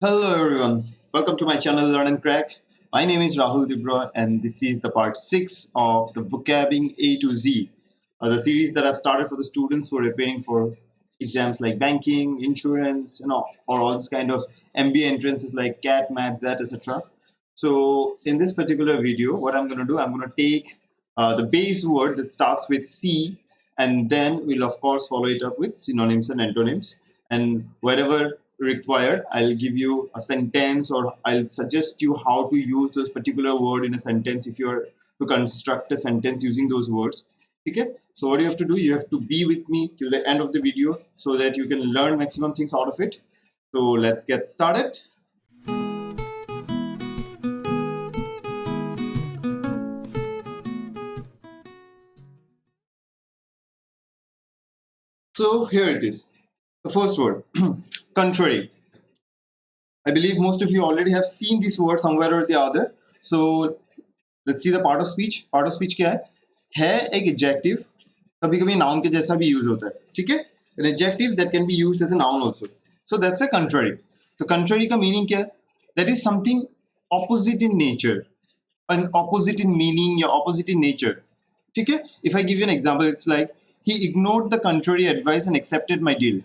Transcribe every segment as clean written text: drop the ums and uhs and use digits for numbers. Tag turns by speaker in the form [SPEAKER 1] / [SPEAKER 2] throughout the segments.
[SPEAKER 1] Hello everyone, welcome to my channel Learn and Crack. My name is Rahul Dibra and this is the part 6 of the Vocabbing A to Z, the series that I've started for the students who are preparing for exams like banking, insurance, or all this kind of MBA entrances like CAT, MAT, ZAT, etc. So in this particular video, what I'm going to do, I'm going to take the base word that starts with C and then we'll of course follow it up with synonyms and antonyms. And wherever required, I'll give you a sentence or I'll suggest you how to use those particular word in a sentence if you're to construct a sentence using those words. Okay, so what you have to do, you have to be with me till the end of the video so that you can learn maximum things out of it. So let's get started. So here it is. The first word, contrary. I believe most of you already have seen this word somewhere or the other. So let's see the part of speech. Part of speech क्या है एक adjective, कभी कभी noun के जैसा भी use होता है, ठीक है? An adjective that can be used as a noun also. So that's a contrary. तो contrary का meaning क्या है? That is something opposite in nature, an opposite in meaning या opposite in nature. ठीक है? If I give you an example, it's like he ignored the contrary advice and accepted my deal.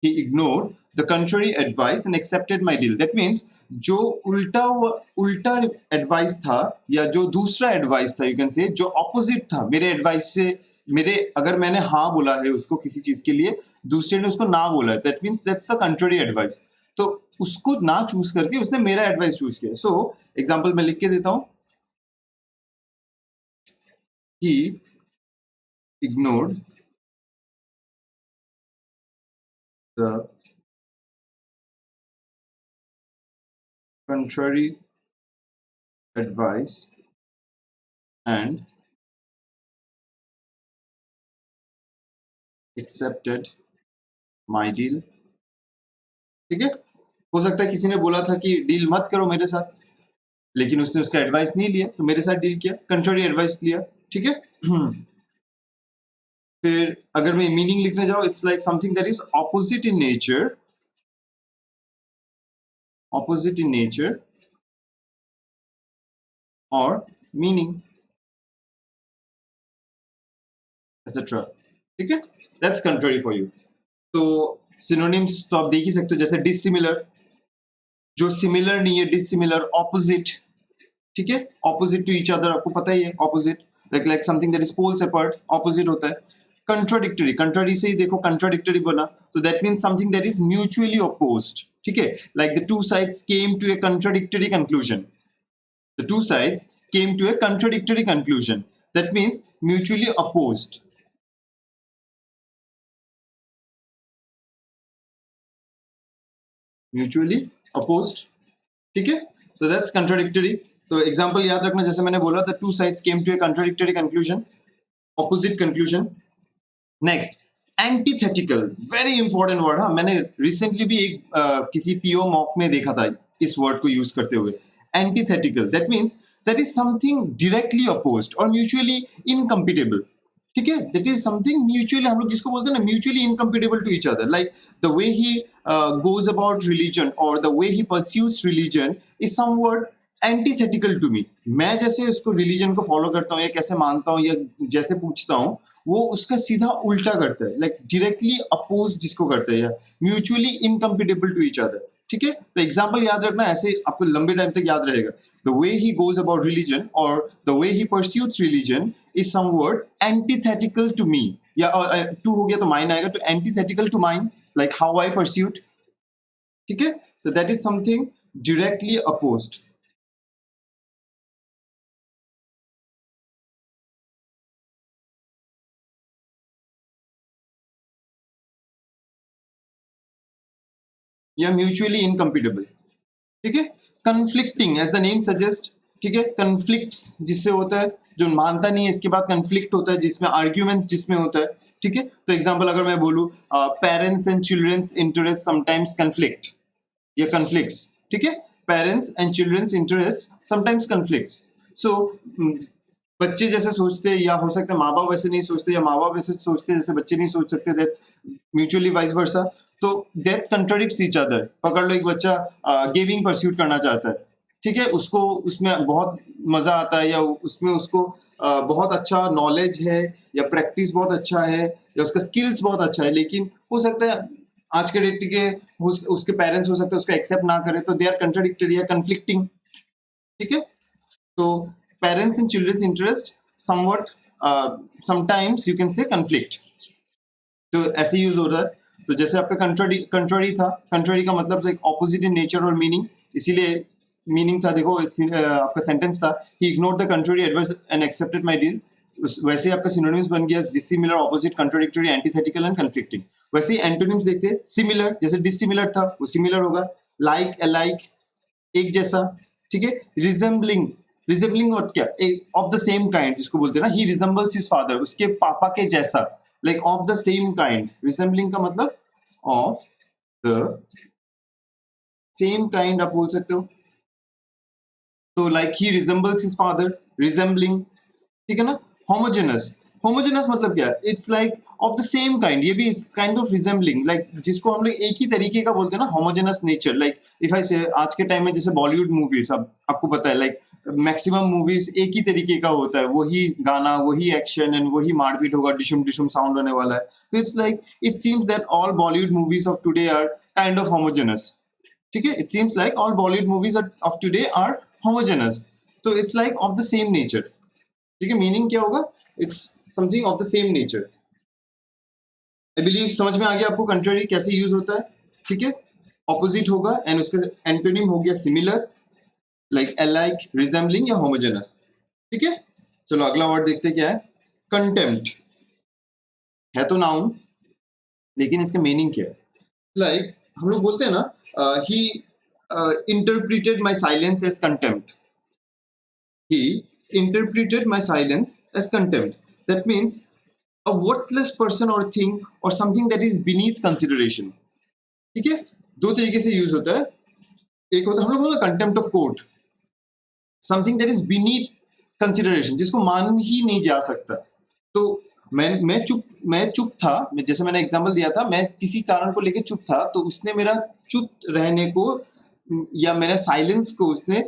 [SPEAKER 1] He ignored the contrary advice and accepted my deal. That means जो उल्टा advice था या जो दूसरा advice था, you can say जो opposite था मेरे एडवाइस से, मेरे अगर मैंने हाँ बोला है उसको किसी चीज के लिए, दूसरे ने उसको ना बोला है, that means that's the country advice. तो उसको ना चूज करके उसने मेरा एडवाइस चूज किया. सो एग्जाम्पल मैं लिख के देता हूं. ही ignored the contrary advice and accepted my deal. ठीक है, हो सकता है किसी ने बोला था कि डील मत करो मेरे साथ, लेकिन उसने उसका एडवाइस नहीं लिया तो मेरे साथ डील किया, कंट्रारी एडवाइस लिया. ठीक है. फिर अगर मैं मीनिंग लिखने जाऊं, it's like something that is opposite in nature, opposite in nature और मीनिंग एटसेट्रा. ठीक है, दैट्स कंट्रारी फॉर यू. तो सिनोनिम्स तो आप देख ही सकते हो, जैसे डिसिमिलर, जो सिमिलर नहीं है, डिसिमिलर, ऑपोजिट. ठीक है, ऑपोजिट टू ईच अदर, आपको पता ही है opposite, like something that is poles apart, opposite होता है. कंट्राडिक्टरी, कंट्रारी से ही देखो कंट्राडिक्टरी बना, तो that means something that is mutually opposed. ठीक है, like the two sides came to a contradictory conclusion. The two sides came to a contradictory conclusion. That means mutually opposed. Mutually opposed. ठीक है, so that's contradictory. तो example याद रखना, जैसे मैंने बोला, the two sides came to a contradictory conclusion, opposite conclusion. Next, antithetical, very important word. हाँ, मैंने रिसेंटली भी एक किसी पीओ मॉक में देखा था इस वर्ड को यूज करते हुए. Antithetical, that means that is something directly opposed और म्यूचुअली इनकम्पिटेबल. ठीक है, दैट इज समथिंग म्यूचुअली, हम लोग जिसको बोलते हैं ना, mutually incompatible to each other. Like the way he goes about religion और the way he pursues religion is somewhat antithetical to me. मैं जैसे उसको रिलीजन को फॉलो करता हूँ या कैसे मानता हूँ या जैसे पूछता हूँ, वो उसका सीधा उल्टा करता है, लाइक डायरेक्टली अपोज जिसको करता है, या mutually incompatible to each other. ठीक है, तो एग्जाम्पल याद रखना, ऐसे आपको लंबे टाइम तक याद रहेगा. The way he goes about religion और the way he pursues religion is somewhat antithetical to me, या टू हो गया तो माइन आएगा, तो antithetical to mine, like how I pursued. ठीक है, तो that is something directly opposed. या म्यूचुअली इनकम्पिटेबल. ठीक है, conflicting as the name suggest. ठीक है, कन्फ्लिक्ट्स जिससे होता है, जो मानता नहीं है इसके बाद कन्फ्लिक्ट होता है, जिसमें आर्ग्यूमेंट्स जिसमें होता है. ठीक है, तो एग्जांपल अगर मैं बोलूं, parents and childrens interest sometimes conflict या कन्फ्लिक्ट्स. ठीक है, parents and childrens interest sometimes conflicts. So बच्चे जैसे सोचते हैं, या हो सकता है माँ बाप वैसे नहीं सोचते, या माँ बाप वैसे सोचते हैं जैसे बच्चे नहीं सोच सकते, दैट्स म्यूचुअली वाइस वर्सा। तो दैट कंट्राडिक्ट्स ईच अदर। पकड़ लो एक बच्चा गेमिंग परस्यूट करना चाहता है, ठीक है, उसको उसमें बहुत मजा आता है, या उसमें उसको बहुत अच्छा नॉलेज है, या प्रैक्टिस बहुत अच्छा है, या उसका स्किल्स बहुत अच्छा है, लेकिन हो सकता है आज के डेट के उसके पेरेंट्स हो सकता है उसको एक्सेप्ट ना करे, तो दे आर कंट्राडिक्टेड या कन्फ्लिक्टिंग, ठीक है। तो parents and children's interest somewhat sometimes you can say conflict, तो ऐसे यूज हो रहा है। तो जैसे आपका कंट्ररी था, कंट्ररी का मतलब एक ऑपोजिट इन नेचर और मीनिंग, इसीलिए मीनिंग था, देखो आपका सेंटेंस था ही ignored the contrary advice and accepted my deal. वैसे ही आपका सिनोनिम्स बन गया dissimilar, opposite, contradictory, antithetical and conflicting. वैसे ही एंटोनिम्स देखते हैं, सिमिलर, जैसे डिसिमिलर था वो सिमिलर होगा, लाइक, अलाइक, एक जैसा, ठीक है। रिजेंबलिंग, रिजेंबलिंग और क्या, ऑफ द सेम काइंड जिसको बोलते हैं ना, ही रिजेंबल्स हिज फादर, उसके पापा के जैसा, like of the same kind. Resembling का मतलब ऑफ द सेम काइंड आप बोल सकते हो, तो like he resembles his father, resembling, ठीक है ना। होमोजेनस, होमोजेनस मतलब क्या, it's like of the same kind, ये भी काइंड ऑफ रिजेंबलिंग, लाइक जिसको हम लोग एक ही तरीके का बोलते हैं ना, homogeneous nature. Like if I से आज के टाइम में जैसे बॉलीवुड मूवीज, अब आपको पता है लाइक मैक्सिमम मूवीज एक ही तरीके का होता है, वही गाना, वही एक्शन एंड वही मारपीट होगा, डिशुम डिशुम साउंड होने वाला है। तो it's like it seems that all Bollywood movies of today are kind of homogenous, ठीक है। It seems like all Bollywood movies of today are homogenous, तो it's like of the same nature, ठीक है। मीनिंग क्या होगा, it's something of the same nature. I believe समझ में आ गया आपको कंट्रारी कैसे यूज होता है, ठीक है। ऑपोजिट होगा एंड उसका एंटोनिम हो गया सिमिलर, लाइक अलाइक, रिजेंबलिंग या होमोजेनस, ठीक है। चलो अगला वर्ड देखते क्या है, कंटेम्प्ट। है तो नाउन, लेकिन इसका मीनिंग क्या है। लाइक हम लोग बोलते हैं ना, he interpreted my silence as contempt, he interpreted my silence as contempt. That means a worthless person or thing or something that is beneath consideration, ठीक है। दो तरीके से यूज होता है, एक होता है हम लोग बोलते हैं contempt of court, something that is beneath consideration, जिसको मान ही नहीं जा सकता। तो मैं चुप था, जैसे मैंने एग्जांपल दिया था, मैं किसी कारण को लेके चुप था, तो उसने मेरा चुप रहने को या मेरा साइलेंस को उसने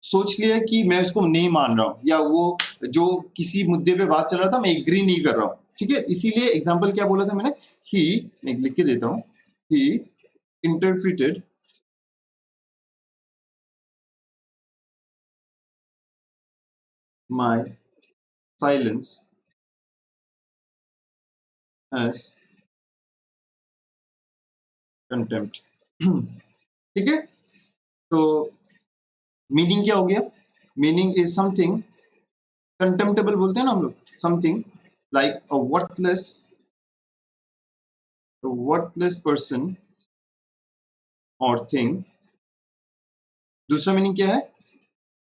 [SPEAKER 1] सोच लिया कि मैं उसको नहीं मान रहा हूँ, या वो जो किसी मुद्दे पे बात चल रहा था मैं एग्री नहीं कर रहा हूँ, ठीक है। इसीलिए एग्जांपल क्या बोला था मैंने, ही, मैं लिख के देता हूँ, he interpreted my silence as contempt, ठीक है। तो मीनिंग क्या हो गया, मीनिंग इज समथिंग कंटेम्प्टेबल बोलते हैं ना हम लोग, समथिंग लाइक अ वर्थलेस पर्सन और थिंग। दूसरा मीनिंग क्या है,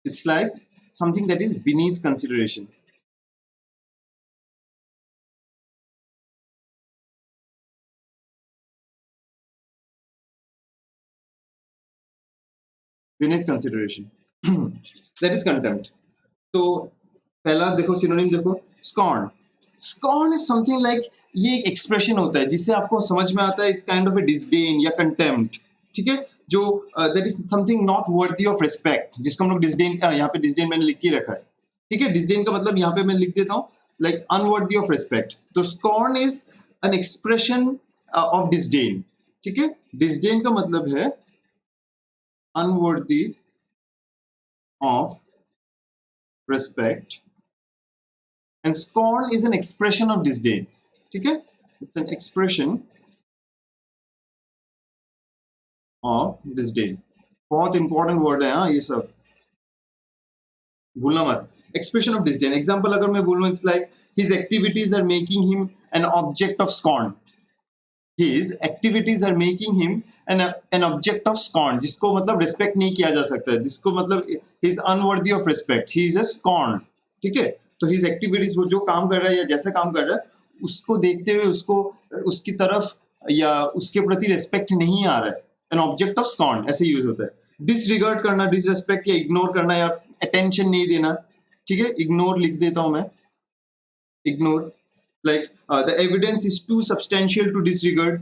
[SPEAKER 1] it's like something that is beneath consideration, beneath consideration, that is contempt। तो पहला देखो सिनोनिम देखो, scorn, scorn is something like, ये एक एक्सप्रेशन होता है जिससे आपको समझ में आता है it's kind of A disdain या कंटेम्प्ट, ठीक है। जो that is something not worthy of respect, जिसको हम लोग डिसडेन, यहाँ पे डिसडेन मैंने लिख के रखा है, ठीक है। डिसडेन का मतलब यहाँ पे मैं लिख देता हूँ लाइक अनवर्दी ऑफ रिस्पेक्ट। तो scorn is an expression of disdain, ठीक है। डिसडेन का मतलब है unworthy of respect, and scorn is an expression of disdain, ठीक है। it's an expression of disdain। बहुत इंपॉर्टेंट वर्ड है हाँ, ये सब भूलना मत। एक्सप्रेशन ऑफ डिसडेन, एग्जांपल अगर मैं बोलूं, it's like his activities are making him an object of scorn, his activities are making him an object of scorn, जिसको मतलब रिस्पेक्ट नहीं किया जा सकता, जिसको मतलब he is unworthy of respect, he is a scorn, ठीक है। तो his activities, वो जो काम कर रहा है या जैसा काम कर रहा है उसको देखते हुए उसको उसकी तरफ या उसके प्रति रिस्पेक्ट नहीं आ रहा है, एन ऑब्जेक्ट ऑफ स्कॉर्न ऐसे यूज होता है। डिसरिगार्ड करना, डिसरिस्पेक्ट या इग्नोर करना या अटेंशन नहीं देना, ठीक है, इग्नोर लिख देता हूं मैं, ignore, like the evidence is too substantial to disregard,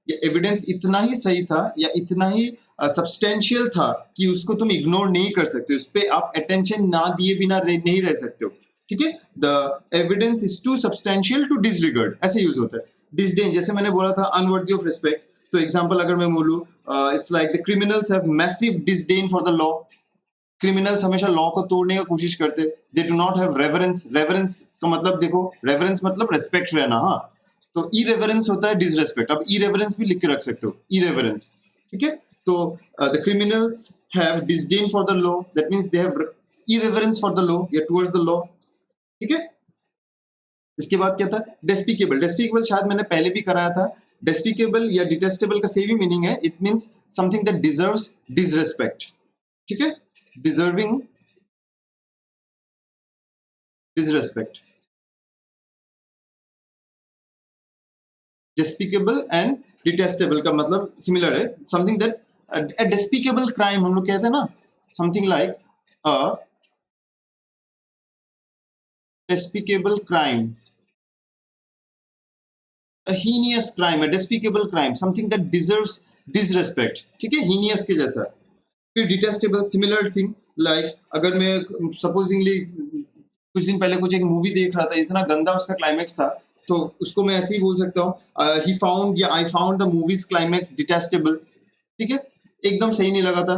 [SPEAKER 1] ये एविडेंस इतना ही सही था या इतना ही सब्सटेंशियल था कि उसको तुम इग्नोर नहीं कर सकते, उस पर आप अटेंशन ना दिए बिना नहीं रह सकते हो, ठीक है। The evidence is too substantial to disregard, ऐसे यूज होता है। डिसडेन, जैसे मैंने बोला था अनवर्दी ऑफ रिस्पेक्ट, तो एग्जांपल अगर मैं बोलूं, it's like the criminals have massive disdain for the law, criminals हमेशा लॉ को तोड़ने का कोशिश करते, they do not have reverence, reverence का मतलब देखो, रेवरेंस मतलब रेस्पेक्ट रहना, हाँ, तो इरेवरेंस होता है डिसरेस्पेक्ट, अब इरेवरेंस भी लिख के रख सकते हो, इरेवरेंस, ठीक है। तो the criminals have disdain for the law, that means they have irreverence for the law या टुवर्ड्स द लॉ, ठीक है। इसके बाद क्या था, डेस्पिकेबल, डेस्पिकेबल शायद मैंने पहले भी कराया था। डेस्पिकेबल या डिटेस्टेबल का सेम ही मीनिंग है, it means something that deserves disrespect, ठीक है, deserving disrespect. Despicable and detestable का मतलब सिमिलर है, something that a despicable crime हम लोग कहते हैं ना, something like a despicable crime, a heinous crime, a despicable crime, something that deserves disrespect, ठीक है, heinous के जैसा। फिर डिटेस्टेबल, सिमिलर थिंग, लाइक अगर मैं सपोजिंगली कुछ दिन पहले कुछ एक मूवी देख रहा था, इतना गंदा उसका क्लाइमेक्स था, तो उसको मैं ऐसे ही बोल सकता हूँ, ही फाउंड या I found the movie's climax detestable, ठीक है, एकदम सही नहीं लगा था,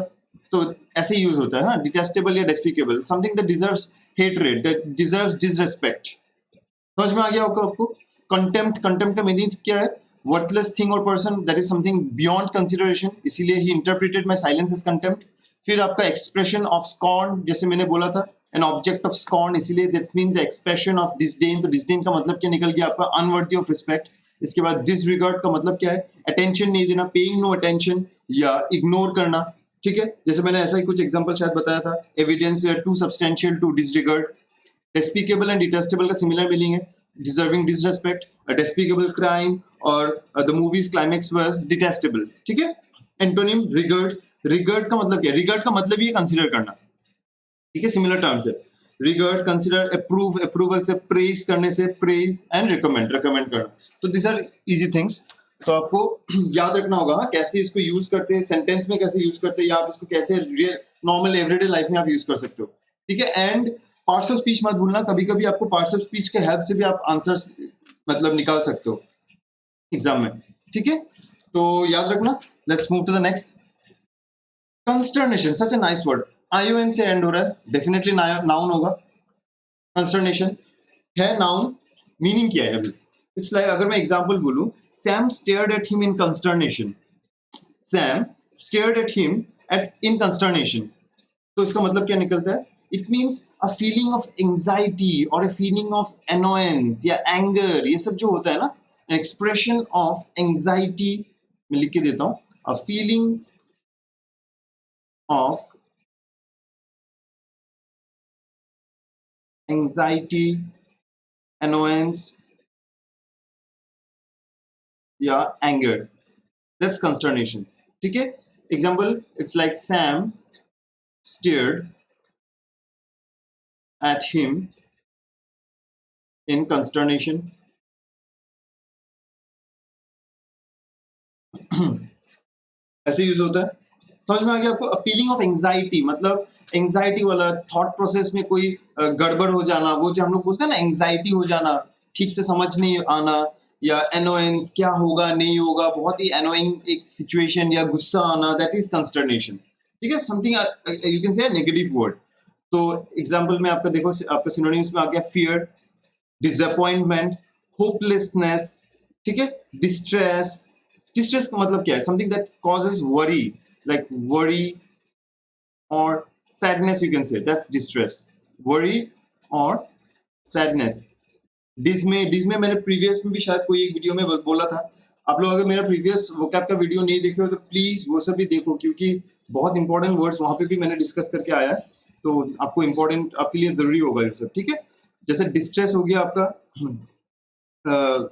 [SPEAKER 1] तो ऐसे ही यूज होता है, हाँ, डिटेस्टेबल या despicable, something that deserves hatred, that deserves disrespect. समझ में आ गया होगा आपको। कंटेम्प्ट, कंटेम्प्ट का मीनिंग क्या है, वर्थलेस थिंग और person, that is something beyond consideration, इसीलिए he interpreted my silence as contempt. फिर आपका एक्सप्रेशन ऑफ स्कॉर्न, जैसे मैंने बोला था, एन ऑब्जेक्ट ऑफ स्कॉर्न, इसीलिए that mean the expression of disdain, तो डिसडेन का मतलब क्या निकल गया आपका, अनवर्दी ऑफ रिस्पेक्ट। इसके बाद डिसरिगार्ड का मतलब क्या है, अटेंशन नहीं देना, पेइंग नो अटेंशन या इग्नोर करना, ठीक है, जैसे मैंने ऐसा ही कुछ एग्जांपल शायद बताया था, evidence too substantial to disregard. Despicable and detestable का सिमिलर मीनिंग है, deserving disrespect, a despicable crime, और the movie's climax was detestable, ठीक है। एंटोनिम रिगार्ड्स, रिगार्ड का मतलब क्या है, रिगार्ड का मतलब ये कंसीडर करना, ठीक है, सिमिलर टर्म्स है, रिगार्ड, कंसीडर, अप्रूव, अप्रूवल से, प्रेज करने से, प्रेज, एंड रिकमेंड, रिकमेंड करना, तो दिस आर इजी थिंग्स। तो आपको याद रखना होगा कैसे इसको यूज करते हैं, सेंटेंस में कैसे यूज करते हैं, या आप इसको कैसे रियल नॉर्मल एवरीडे लाइफ में आप यूज कर सकते हो, ठीक है। एंड पार्ट्स ऑफ स्पीच मत भूलना, कभी कभी आपको पार्ट्स ऑफ स्पीच के हेल्प से भी आप आंसर्स मतलब निकाल सकते हो एग्जाम में, ठीक है, तो याद रखना। Let's move to the next. Consternation, such a nice word, ION से एंड हो रहा है, डेफिनेटली नाउन होगा। कंस्टर्नेशन है नाउन, मीनिंग क्या है अभी, इट्स लाइक अगर मैं एग्जांपल बोलूं, Sam stared at him in consternation, Sam stared at him at in consternation, तो इसका मतलब क्या निकलता है, it means a feeling of anxiety और अ फीलिंग ऑफ एनोयंस या एंगर, ये सब जो होता है ना, एक्सप्रेशन ऑफ एंजाइटी, मैं लिख के देता हूं, अ फीलिंग ऑफ एंजाइटी, annoyance या anger, that's consternation, ठीक है। example, it's like Sam stared at him in consternation। ऐसे यूज होता है, समझ में आ गया आपको। फीलिंग ऑफ एंजाइटी मतलब एंजाइटी वाला थॉट प्रोसेस में कोई गड़बड़ हो जाना, वो जो हम लोग बोलते हैं ना एंजाइटी हो जाना, ठीक से समझ नहीं आना, या एनोयंस, क्या होगा नहीं होगा, बहुत ही एनोइंग एक सिचुएशन या गुस्सा आना, दैट इज कंस्टर्नेशन, ठीक है, something you can say negative word. तो एग्जांपल में आपका देखो, आपका सिनोनिम्स में आ गया फियर, डिसअपॉइंटमेंट, होपलेसनेस, ठीक है, डिस्ट्रेस। डिस्ट्रेस का मतलब क्या है, something that causes worry, like worry or sadness, you can say that's distress, worry or sadness। dismay, dismay मैंने प्रीवियस में भी शायद कोई एक वीडियो में बोला था, आप लोग अगर मेरा प्रीवियस वोकैब का वीडियो नहीं देखे हो तो प्लीज वो सब भी देखो, क्योंकि बहुत इंपॉर्टेंट वर्ड्स वहां पे भी मैंने डिस्कस करके आया है, तो आपको इंपॉर्टेंट, आपके लिए जरूरी होगा ये सब, ठीक है। जैसे डिस्ट्रेस हो गया आपका,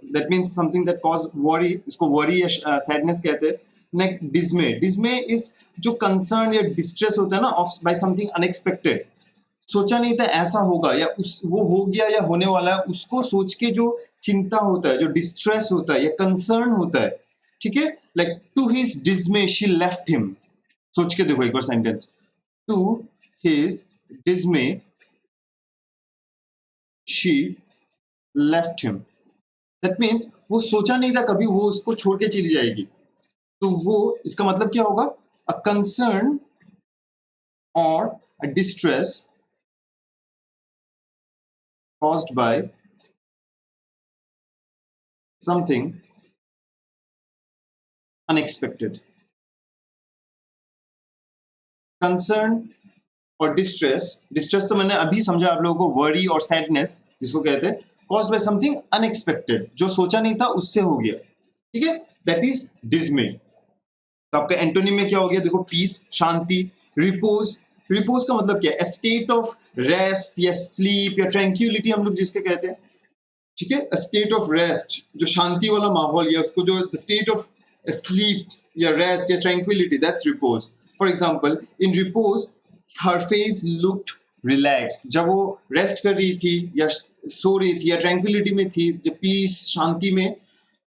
[SPEAKER 1] that means something that cause worry, इसको वरी या सैडनेस कहते हैं। नेक्स्ट डिस्मे, डिस्मे इज जो कंसर्न या डिस्ट्रेस होता है ना ऑफ बाय समथिंग अनएक्सपेक्टेड, सोचा नहीं था ऐसा होगा या उस वो हो गया या होने वाला है, उसको सोच के जो चिंता होता है, जो डिस्ट्रेस होता है या कंसर्न होता है, ठीक है, like to his dismay she left him. सोच के देखो एक बार sentence, to his dismay she left him. That means वो सोचा नहीं था कभी वो उसको छोड़ के चली जाएगी, तो वो इसका मतलब क्या होगा, अ कंसर्न और अ distress caused by something unexpected. Concern और डिस्ट्रेस तो मैंने अभी समझा आप लोगों को, वरी और सैडनेस जिसको कहते हैं, कॉज्ड बाय समथिंग अनएक्सपेक्टेड, जो सोचा नहीं था उससे हो गया, ठीक है, दैट इज डिस्मे। तो आपका एंटोनिम में क्या हो गया, देखो, पीस, शांति, रिपोज। रिपोज का मतलब क्या है, स्टेट ऑफ रेस्ट या स्लीप या ट्रैंक्विलिटी हम लोग जिसके कहते हैं, ठीक है, स्टेट ऑफ रेस्ट, जो शांति वाला माहौल, या उसको जो स्टेट ऑफ स्लीप या रेस्ट या tranquillity, that's repose. For example, in repose her face looked relaxed. जब वो रेस्ट कर रही थी या सो रही थी या ट्रैंक्विलिटी में थी, जब पीस, शांति में,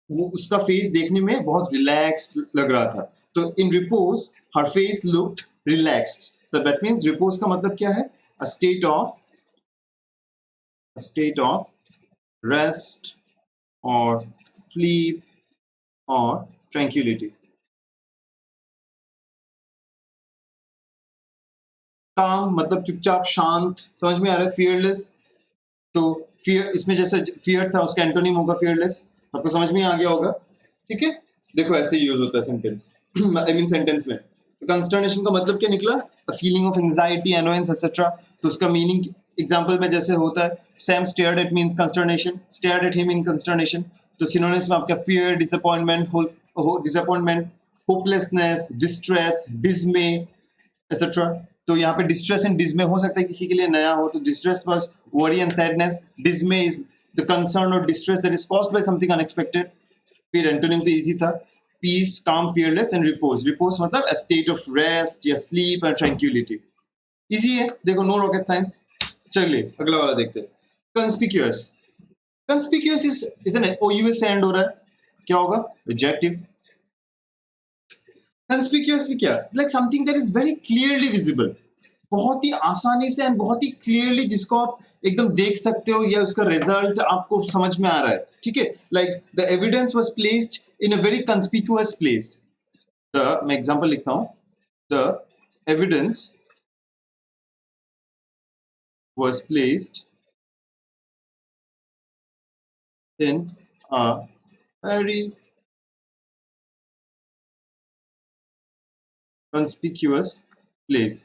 [SPEAKER 1] वो उसका फेस देखने में बहुत रिलैक्स्ड लग रहा था। तो इन रिपोज हर फेस लुक्ड रिलैक्स्ड, तो दैट मींस रिपोज का मतलब क्या है, अ स्टेट ऑफ रेस्ट और स्लीप और ट्रैंक्विलिटी। काम मतलब चुपचाप, शांत, समझ में आ रहा है, फियरलेस। तो फियर, इसमें जैसे फियर था उसका एंटोनिम होगा फियरलेस, आपको समझ में आ गया होगा, ठीक है। देखो ऐसे यूज होता है सेंटेंस, आई मीन सेंटेंस में। तो कंस्टर्नेशन का मतलब क्या निकला, a feeling of anxiety, annoyance etcetera. तो उसका मीनिंग एग्जांपल में जैसे होता है, Sam stared at means consternation, stared at him in consternation. तो सिनोनिम्स में आपका fear, disappointment, hopelessness, distress, dismay etcetera. तो यहाँ पे डिस्ट्रेस एंड डिस्मे हो सकता है किसी के लिए नया हो, तो distress was worry and sadness, dismay is the concern और distress that is caused by something unexpected. फिर एंटोनिम तो इजी था, peace, calm, fearless and repose. Repose मतलब अ स्टेट ऑफ रेस्ट या स्लीप एंड ट्रैंक्विलिटी। इजी है, देखो, no rocket science. चलिए अगला वाला देखते हैं, कंस्पिक्यूअस। कंस्पिक्यूअस इज एन ओयूएस से एंड हो रहा है, क्या होगा, एडजेक्टिव। कंस्पिक्यूअसली क्या, like something that is very clearly visible, बहुत ही आसानी से एंड बहुत ही क्लियरली, जिसको आप एकदम देख सकते हो या उसका रिजल्ट आपको समझ में आ रहा है, ठीक है, like the evidence was placed in a very conspicuous place. The, मैं एग्जांपल लिखता हूं, the evidence was placed in a very conspicuous place,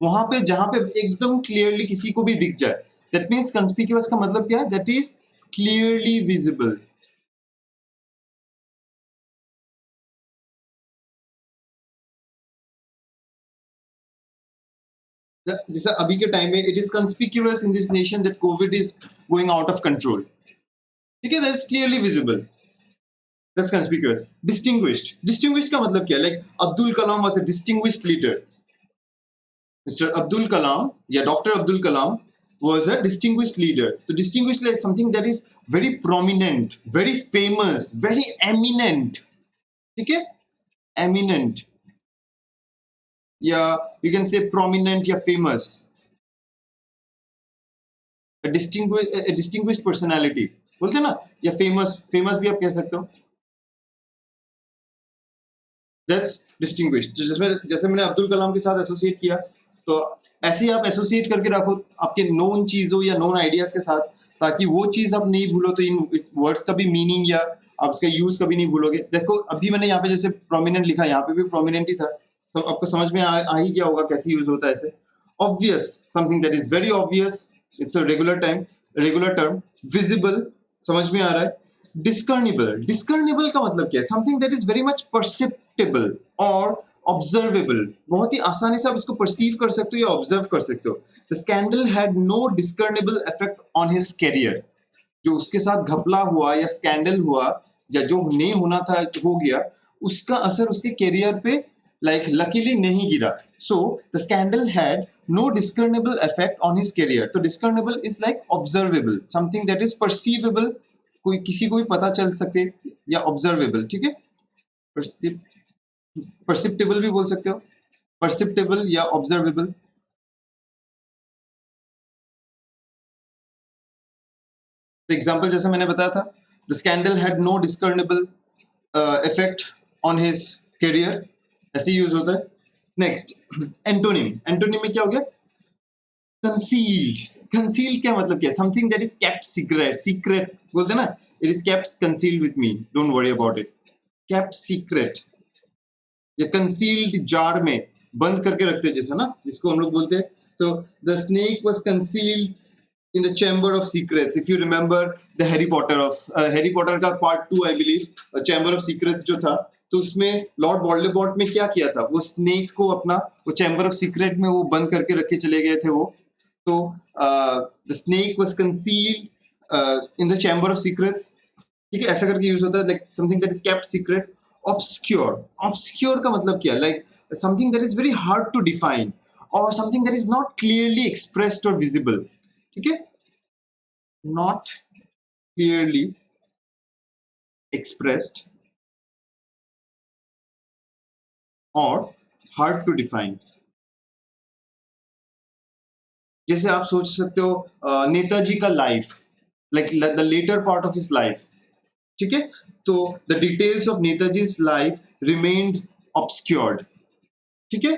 [SPEAKER 1] वहां पे जहां पे एकदम क्लियरली किसी को भी दिख जाए, दैट मीन्स कंस्पिक्यूअस का मतलब क्या है, दैट इज क्लियरली विजिबल। जैसे अभी के टाइम में, it is conspicuous in this nation that Covid is going out of control, ठीक है, that is clearly visible, that's conspicuous. Distinguished का मतलब क्या है, like Abdul Kalam was a distinguished leader. Mr. Abdul Kalam, yeah, Dr. Abdul Kalam was a distinguished leader. So distinguished is something that is very prominent, very famous, very eminent. Okay? Eminent. Yeah, you can say prominent, yeah, famous. A distinguished personality. बोलते हैं ना, या famous भी आप कह सकते हो. That's distinguished. जैसे मैंने अब्दुल कलाम के साथ एसोसिएट किया, तो ऐसे ही आप एसोसिएट करके रखो आपके नोन चीजों या नोन आइडियाज के साथ, ताकि वो चीज आप नहीं भूलो, तो इन वर्ड्स का भी मीनिंग या आप उसका यूज कभी नहीं भूलोगे। देखो अभी मैंने यहाँ पे जैसे प्रोमिनेंट लिखा, यहाँ पे भी प्रोमिनेंट ही था, so, आपको समझ में आ ही गया होगा कैसे यूज होता है ऐसे। Obvious, something that is very obvious, it's a regular term. Visible, समझ में आ रहा है। डिस्कर्नेबल का मतलब क्या है, something that is very much perceptible और ऑब्जर्वेबल, बहुत ही आसानी से आप इसको परसीव कर सकते हो या ऑब्जर्व कर सकते हो। The scandal had no discernible effect on his career. जो उसके साथ घपला हुआ या स्कैंडल हुआ या जो नहीं होना था हो गया, उसका असर उसके कैरियर पे like luckily नहीं गिरा. So the scandal had no discernible effect on his career. तो discernible is like observable, something that is perceivable, कोई किसी को भी पता चल सके, या observable, ठीक है. perceptible भी बोल सकते हो, perceptible या observable. तो एग्जाम्पल जैसे मैंने बताया था, the scandal had no discernible effect on his career, ऐसे यूज होता है. Next antonym. एंटोनिम में क्या हो गया? कंसील्ड. कंसील्ड क्या मतलब क्या? Something that is kept secret. Secret बोलते हैं ना, it is kept concealed with me, don't worry about it. Kept secret या कंसील्ड जार में बंद करके रखते हैं जैसे ना, जिसको हम लोग बोलते हैं. तो the snake was concealed in the chamber of secrets. If you remember the Harry Potter का part 2 I believe, chamber of secrets जो था, तो उसमें लॉर्ड वोल्डेमॉर्ट में क्या किया था, वो स्नेक को अपना वो चैम्बर ऑफ सीक्रेट में वो बंद करके रखे चले गए थे वो. तो the snake was concealed in the chamber of secrets, ठीक है, ऐसा करके यूज होता है. Like something that is kept secret. Obscure. Obscure का मतलब क्या? Like something that is very hard to define, और something that is not clearly expressed और विजिबल, ठीक है, नॉट क्लियरली एक्सप्रेस्ड और हार्ड टू डिफाइन. जैसे आप सोच सकते हो नेताजी का life, like the latter part of his life, ठीक है, तो the details of Netaji's life remained obscured, ठीक है,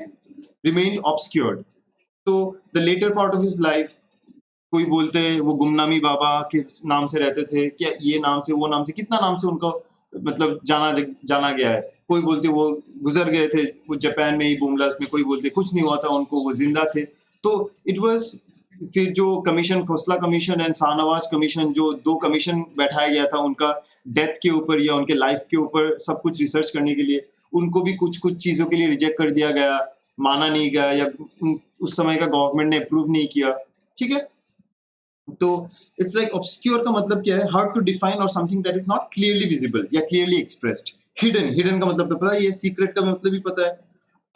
[SPEAKER 1] रिमेन्ड ऑब्सक्योर्ड. तो the latter part of his life, कोई बोलते हैं वो गुमनामी बाबा के नाम से रहते थे, क्या ये नाम से वो नाम से, कितना नाम से उनको मतलब जाना गया है. कोई बोलते वो गुजर गए थे वो जापान में ही बोमलास में, कोई बोलते कुछ नहीं हुआ था उनको, वो जिंदा थे. तो इट वाज, फिर जो commission, Khosla commission and Shahnawaz commission, जो 2 कमीशन बैठाया गया था उनका डेथ के ऊपर या उनके लाइफ के ऊपर सब कुछ रिसर्च करने के लिए, उनको भी कुछ कुछ चीजों के लिए रिजेक्ट कर दिया गया, माना नहीं गया, या उस समय का गवर्नमेंट ने अप्रूव नहीं किया, ठीक है. तो इट्स लाइक ऑब्सक्योर का मतलब क्या है? हार्ड टू डिफाइन और something that is not clearly visible या क्लियरली एक्सप्रेस्ड. हिडन. हिडन का मतलब तो पता है, ये सीक्रेट का मतलब भी पता है.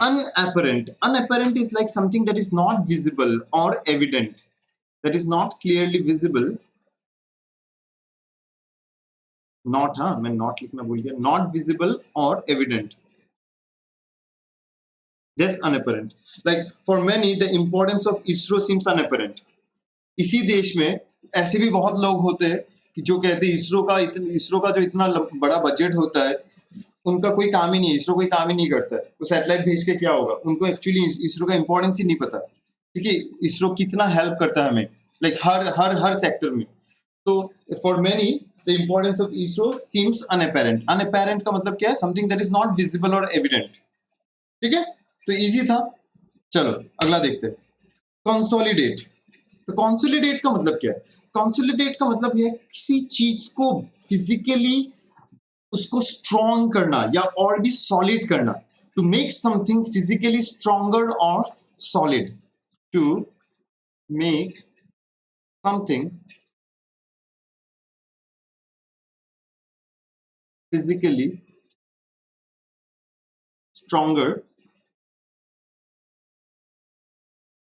[SPEAKER 1] Unapparent. Unapparent is like something that is not visible और evident, that is not clearly visible. Not, हाँ मैं नॉट लिखना भूल गया, नॉट विजिबल और evident, that's unapparent. Like for many the importance of ISRO seems unapparent. इसी देश में ऐसे भी बहुत लोग होते हैं कि जो कहते हैं इसरो का जो इतना बड़ा बजट होता है, उनका कोई काम ही नहीं है, इसरो कोई काम ही नहीं करता है, वो सैटेलाइट भेज के क्या होगा, उनको एक्चुअली इसरो का इंपॉर्टेंस ही नहीं पता, ठीक है, इसरो कितना हेल्प करता है हमें, लाइक हर सेक्टर में. तो for many the importance of ISRO seems unapparent. Unapparent का मतलब क्या है? Something that is not visible और एविडेंट, ठीक है. तो इजी था. चलो अगला देखते हैं. कंसोलिडेट. तो कंसोलिडेट का मतलब क्या है? कंसोलिडेट का मतलब है किसी चीज को फिजिकली उसको स्ट्रॉन्ग करना या और भी सॉलिड करना. To make something physically stronger और solid. To make something physically stronger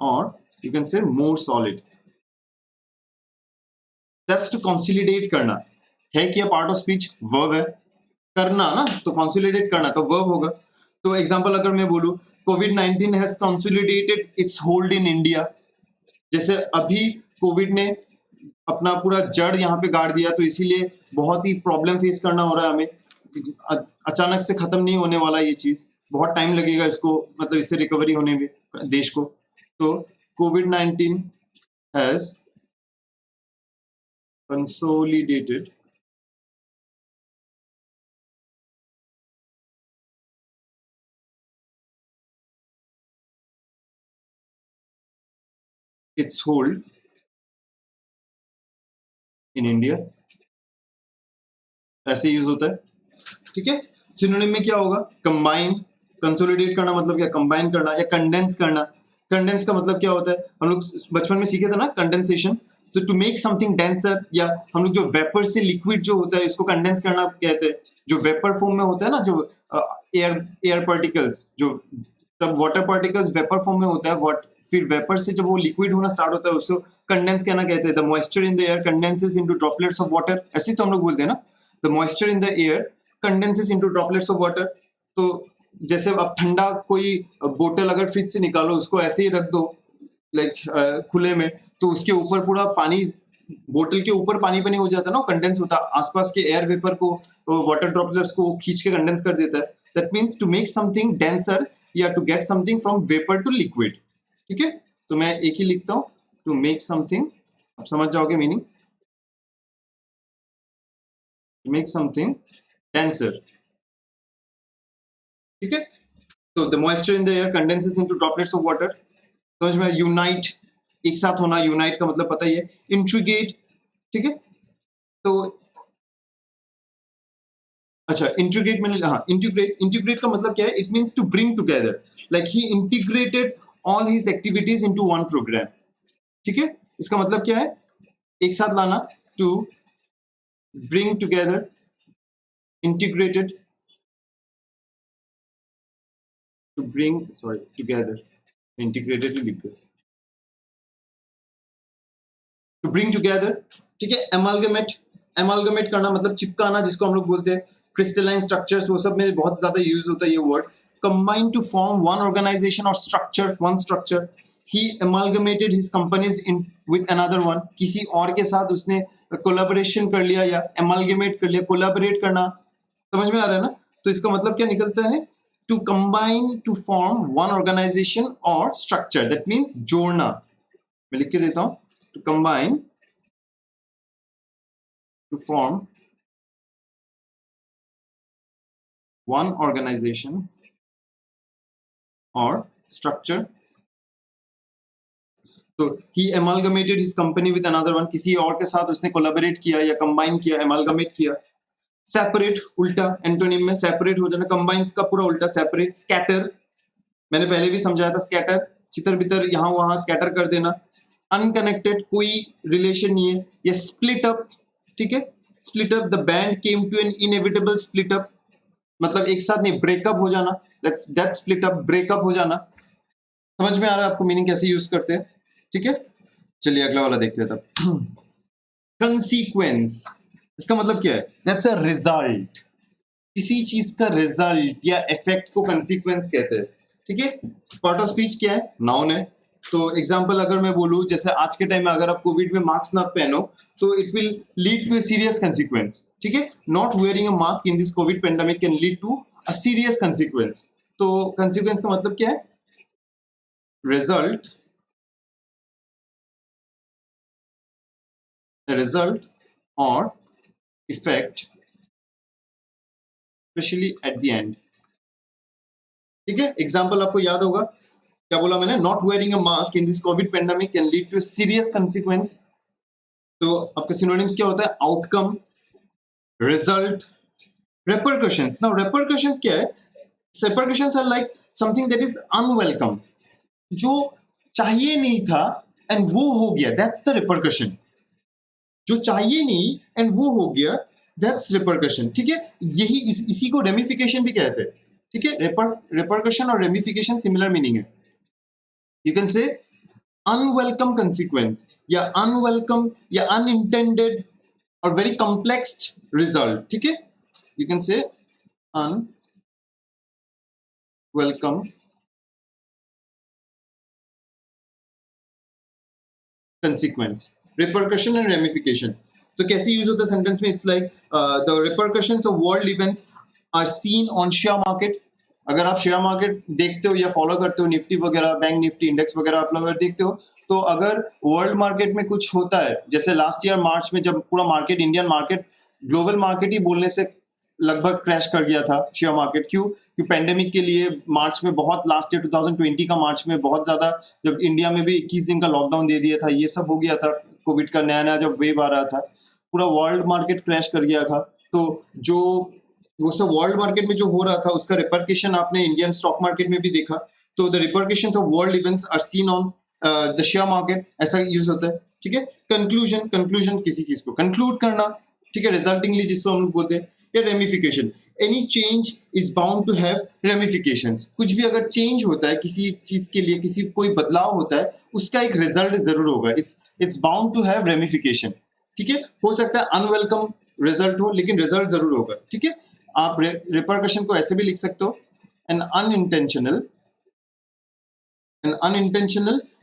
[SPEAKER 1] और you can say more solid. That's to consolidate करना है. क्या पार्ट ऑफ स्पीच वर्ब है, करना ना, तो consolidate करना तो वर्ब होगा. तो एग्जांपल अगर मैं बोलूं, COVID-19 has consolidated its hold in India. जैसे अभी कोविड ने अपना पूरा जड़ यहाँ पे गाड़ दिया, तो इसीलिए बहुत ही प्रॉब्लम फेस करना हो रहा है हमें. अचानक से खत्म नहीं होने वाला ये चीज, बहुत टाइम लगेगा इसको, मतलब इससे रिकवरी होने में देश को. तो COVID-19 has consolidated its hold in India. ऐसे यूज होता है, ठीक है. सिनोनिम में क्या होगा? कंबाइन. कंसोलिडेट करना मतलब क्या? कंबाइन करना या कंडेंस करना. कंडेंस का मतलब क्या होता है? हम लोग बचपन में सीखे थे ना, कंडेंसेशन. तो टू मेक समथिंग डेंसर, या हम लोग जो वेपर से लिक्विड जो होता है इसको कंडेंस करना कहते हैं. जो वेपर फॉर्म में होता है ना, जो एयर पार्टिकल्स, जो तब वाटर पार्टिकल्स वेपर फॉर्म में होता है, व्हाट फिर वेपर से जब वो लिक्विड होना स्टार्ट होता है उसको कंडेंस कहना कहते हैं। The moisture in the air condenses into droplets of water, ऐसे तो हम लोग बोलते हैं ना, the moisture in the air condenses into droplets of water. तो जैसे अब ठंडा कोई बोतल अगर फ्रिज से निकालो, उसको ऐसे ही रख दो लाइक खुले में, तो उसके ऊपर पूरा पानी, बोतल के ऊपर पानी पानी हो जाता है ना, कंडेंस होता है, आसपास के एयर वेपर को, वाटर ड्रॉपलेट्स को खींच के कंडेंस कर देता है। That means to make something denser या to get something from vapour to liquid. ठीक है, तो मैं एक ही लिखता हूं, टू मेक समथिंग, आप समझ जाओगे meaning, to make something denser. ठीक है, तो the moisture in the air condenses into droplets of water. समझ में? यूनाइट, एक साथ होना, यूनाइट का मतलब पता ही है, इंट्रीगेट। ठीक है, तो अच्छा इंटीग्रेट मैंने, हाँ इंटीग्रेट, इंटीग्रेट का मतलब क्या है, it means to bring together, like he integrated all his activities into one program. ठीक है, इसका मतलब क्या है, एक साथ लाना, to bring together, integrated, to bring, sorry together, integrated लिख दो, टू ब्रिंग टुगेदर। ठीक है, एमालगमेट, एमालगमेट करना मतलब चिपकाना, जिसको हम लोग बोलते हैं क्रिस्टलाइन स्ट्रक्चर्स, वो सब में बहुत ज्यादा यूज होता है ये word. Combine to form one organisation और structure, one structure. He amalgamated his companies in with another one, किसी और के साथ उसने कोलैबोरेशन कर लिया या एमालगमेट कर लिया, कोलैबोरेट करना। समझ में आ रहा है ना? तो इसका मतलब क्या निकलता है, to combine to form one organisation और स्ट्रक्चर, दैट मीन्स जोड़ना। मैं लिख के देता हूं, to combine, to form one organization or structure. तो he amalgamated his company with another one, किसी और के साथ उसने कोलैबोरेट किया या कंबाइन किया, एमालगमेट किया। सेपरेट, उल्टा एंटोनिम में सेपरेट हो जाना, कंबाइन का पूरा उल्टा सेपरेट। स्कैटर, मैंने पहले भी समझाया था, स्कैटर चितर बितर यहाँ वहां स्कैटर कर देना। अनकनेक्टेड, कोई रिलेशन नहीं है। या स्प्लिट अप, ठीक है, split up, the band came to an inevitable split up, मतलब एक साथ नहीं, ब्रेकअप हो जाना, दैट्स स्प्लिट अप, ब्रेकअप हो जाना। समझ में आ रहा है आपको मीनिंग कैसे यूज करते हैं? ठीक है, चलिए अगला वाला देखते हैं तब। कंसीक्वेंस, इसका मतलब क्या है, दैट्स अ रिजल्ट, किसी चीज का रिजल्ट या इफेक्ट को कंसीक्वेंस कहते हैं। ठीक है, पार्ट ऑफ स्पीच क्या है, नाउन है। तो एग्जांपल अगर मैं बोलूं, जैसे आज के टाइम में अगर आप कोविड में मास्क ना पहनो तो it will lead to a serious consequence. ठीक है, not wearing a mask in this COVID pandemic can lead to a serious consequence. तो कंसीक्वेंस का मतलब क्या है, रिजल्ट, रिजल्ट और effect, especially at the end. ठीक है, एग्जांपल आपको याद होगा, क्या बोला मैंने, not wearing a mask in this COVID pandemic can lead to serious consequence. तो आपका सिनोनिम्स क्या होता है, outcome, result, repercussions. Now repercussions क्या है, repercussions are like something that is unwelcome, जो चाहिए नहीं था एंड वो हो गया, that's the repercussion। जो चाहिए नहीं एंड वो हो गया, that's repercussion। ठीक है, यही इसी को रेमिफिकेशन भी कहते हैं। ठीक है, repercussion और रेमिफिकेशन सिमिलर मीनिंग है। You can say unwelcome consequence या unwelcome या unintended or very complex result। ठीक है, you can say unwelcome consequence, repercussion and ramification। तो कैसे यूज होता है सेंटेंस में, it's like the repercussions of world events are seen on share market. अगर आप शेयर मार्केट देखते हो या फॉलो करते हो, निफ्टी वगैरह, बैंक निफ्टी इंडेक्स वगैरह आप लोग अगर देखते हो, तो अगर वर्ल्ड मार्केट में कुछ होता है, जैसे लास्ट ईयर मार्च में जब पूरा market, Indian market, global market ही बोलने से लगभग क्रैश कर गया था शेयर मार्केट। क्यों? कि पेंडेमिक के लिए मार्च में बहुत, लास्ट ईयर 2020 का मार्च में बहुत ज्यादा, जब इंडिया में भी 21 दिन का लॉकडाउन दे दिया था, ये सब हो गया था, कोविड का नया नया जब वेव आ रहा था, पूरा वर्ल्ड मार्केट क्रैश कर गया था। तो जो वो सब वर्ल्ड मार्केट में जो हो रहा था, उसका रिपरकेशन आपने इंडियन स्टॉक मार्केट में भी देखा। तो the repercussions of world events are seen on the share market, ऐसा यूज होता है। ठीक है, कंक्लूजन, कंक्लूजन किसी चीज को कंक्लूड करना। ठीक है, रिजल्टिंगली जिसको हम लोग बोलते हैं। या ramification. Any change is bound to have ramifications. कुछ भी अगर चेंज होता है किसी चीज के लिए, किसी कोई बदलाव होता है, उसका एक रिजल्ट जरूर होगा. It's bound to have ramification. ठीक है, हो सकता है अनवेलकम रिजल्ट हो, लेकिन रिजल्ट जरूर होगा. ठीक है, आप रिपरकशन को ऐसे भी लिख सकते हो, एन अनइंटेंशनल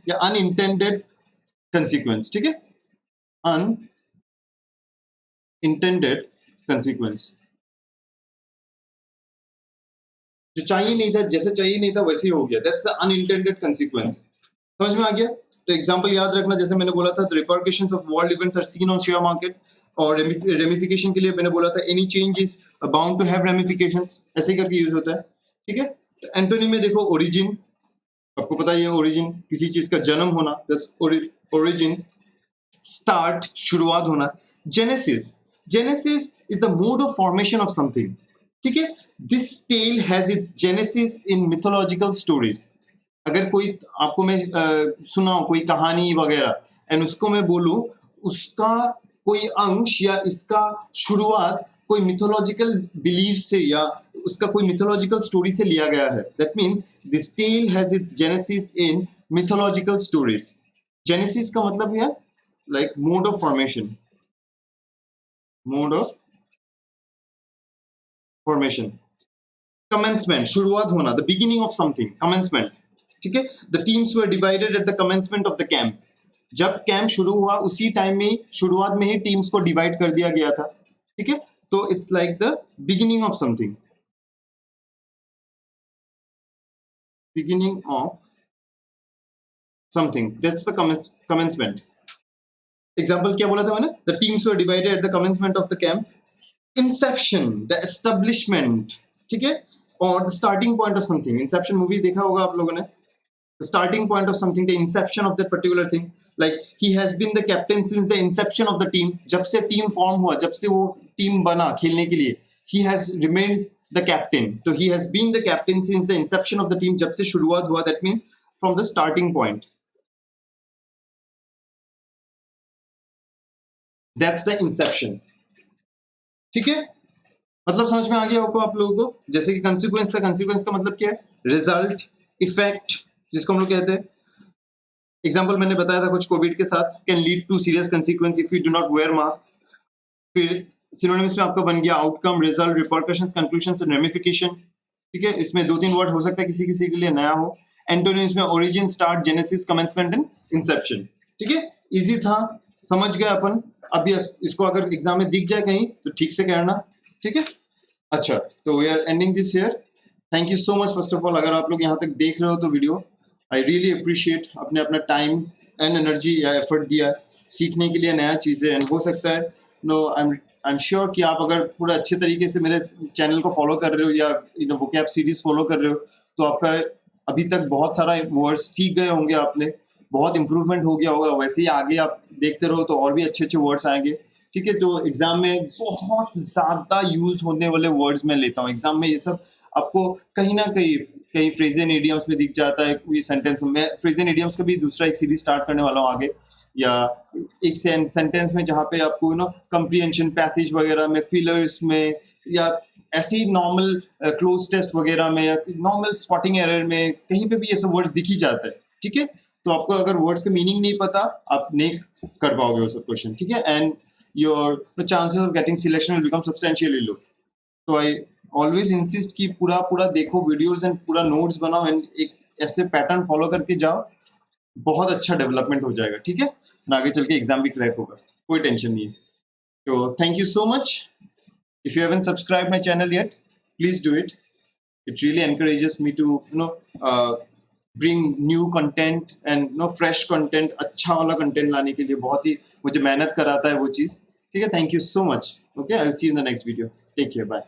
[SPEAKER 1] या अनइंटेंडेड कंसिक्वेंस. ठीक है, अनइंटेंडेड कंसिक्वेंस. जो चाहिए नहीं था, जैसे चाहिए नहीं था वैसे ही हो गया, दैट्स अनइंटेंडेड कंसिक्वेंस. समझ में आ गया? तो एग्जांपल याद रखना, जैसे मैंने बोला था, the repercussions of world events are seen on share market. और रेमिफिकेशन के लिए मैंने बोला था any change is bound to have ramifications. ऐसे ही करके यूज होता है. ठीक है, तो एंटोनी में देखो, ओरिजिन, आपको पता ही है ओरिजिन किसी चीज का जन्म होना, दैट्स ओरिजिन. स्टार्ट, शुरुआत होना. Genesis is the mode of formation of something. ठीक है, this tale has its genesis in mythological stories. अगर कोई आपको मैं सुनाऊं कोई कहानी वगैरह, एंड उसको मैं बोलूं उसका कोई अंश या इसका शुरुआत कोई मिथोलॉजिकल बिलीफ से या उसका कोई मिथोलॉजिकल स्टोरी से लिया गया है, that means this tale has its genesis in mythological stories. Genesis का मतलब है like mode of formation. Commencement, शुरुआत होना, the beginning of something, commencement. ठीक है, the teams were divided at the commencement of the camp. जब camp शुरू हुआ उसी टाइम में, शुरुआत में ही टीम्स को डिवाइड कर दिया गया था. ठीक है, तो it's like the beginning of something, beginning of something, that's the commencement. Example क्या बोला था मैंने? The teams were divided at the commencement of the camp. Inception, the establishment. ठीक है, और the starting point of something. Inception movie देखा होगा आप लोगों ने. The starting point of something, the inception of that particular thing. Like he has been the captain since the inception of the team. जब से टीम फॉर्म हुआ, जब से वो टीम बना खेलने के लिए, he has remained the captain. तो he has been the captain since the inception of the team. जब से शुरुआत हुआ, that means from the starting point. That's the inception. ठीक है, मतलब समझ में आ गया होगा आप लोगों को. जैसे कि कंसिक्वेंस था, कंसिक्वेंस का मतलब क्या है? रिजल्ट, इफेक्ट, जिसको हम लोग कहते हैं. एग्जाम्पल मैंने बताया था कुछ कोविड के साथ, can lead to serious consequence if you do not wear mask. फिर सिनोनिम्स में आपका बन गया outcome, result, repercussions, conclusions and ramification. ठीक है, इसमें 2-3 वर्ड हो सकता है किसी किसी के लिए नया हो. एंटोनिम्स में origin, start, genesis, commencement and Inception. ठीक है, इजी था, समझ गए अपन. अभी इसको अगर एग्जाम में दिख जाए कहीं तो ठीक से करना. ठीक है, अच्छा, तो we are ending this here. Thank you so much first of all. अगर आप लोग यहाँ तक देख रहे हो तो वीडियो, आई रियली अप्रिशिएट. आपने अपना टाइम एंड एनर्जी या एफर्ट दिया सीखने के लिए नया चीज़ें. एंड हो सकता है आई एम श्योर कि आप अगर पूरा अच्छे तरीके से मेरे चैनल को फॉलो कर रहे हो या वोकैब सीरीज फॉलो कर रहे हो, तो आपका अभी तक बहुत सारा वर्ड्स सीख गए होंगे, आपने बहुत इंप्रूवमेंट हो गया होगा. वैसे ही आगे आप देखते रहो तो और भी अच्छे अच्छे वर्ड्स आएंगे. ठीक है, तो एग्जाम में बहुत ज़्यादा यूज होने वाले वर्ड्स मैं लेता हूँ. एग्जाम में ये सब आपको कहीं ना कहीं फ्रेज एंड इडियम्स में दिख जाता है. कोई सेंटेंस में फ्रेज एंड इडियम्स का भी दूसरा एक सीरीज स्टार्ट करने वाला हूँ आगे, या एक सेंटेंस में जहाँ पे आपको कंप्रीहेंशन, पैसेज वगैरह में, फिलर्स में, या ऐसे ही नॉर्मल क्लोज टेस्ट वगैरह में, या नॉर्मल स्पॉटिंग एरर में, कहीं पे भी ये सब वर्ड्स दिख ही जाता है. ठीक है, तो आपको अगर वर्ड्स का मीनिंग नहीं पता, आप नहीं कर पाओगे वो सब क्वेश्चन. ठीक है, and your chances of getting selection will become substantially low. तो I always insist कि पूरा देखो वीडियोस एंड पूरा नोट्स बनाओ एंड एक ऐसे पैटर्न फॉलो करके जाओ, बहुत अच्छा डेवलपमेंट हो जाएगा. ठीक है, आगे चल के एग्जाम भी क्रैक होगा, कोई टेंशन नहीं है. तो thank you so much. If you haven't subscribe my channel yet, please do it. It really encourages me to bring new content and fresh content, अच्छा वाला कंटेंट लाने के लिए बहुत ही मुझे मेहनत कराता है वो चीज़. ठीक है, thank you so much. Okay, I will see you in the next video. Take care, bye.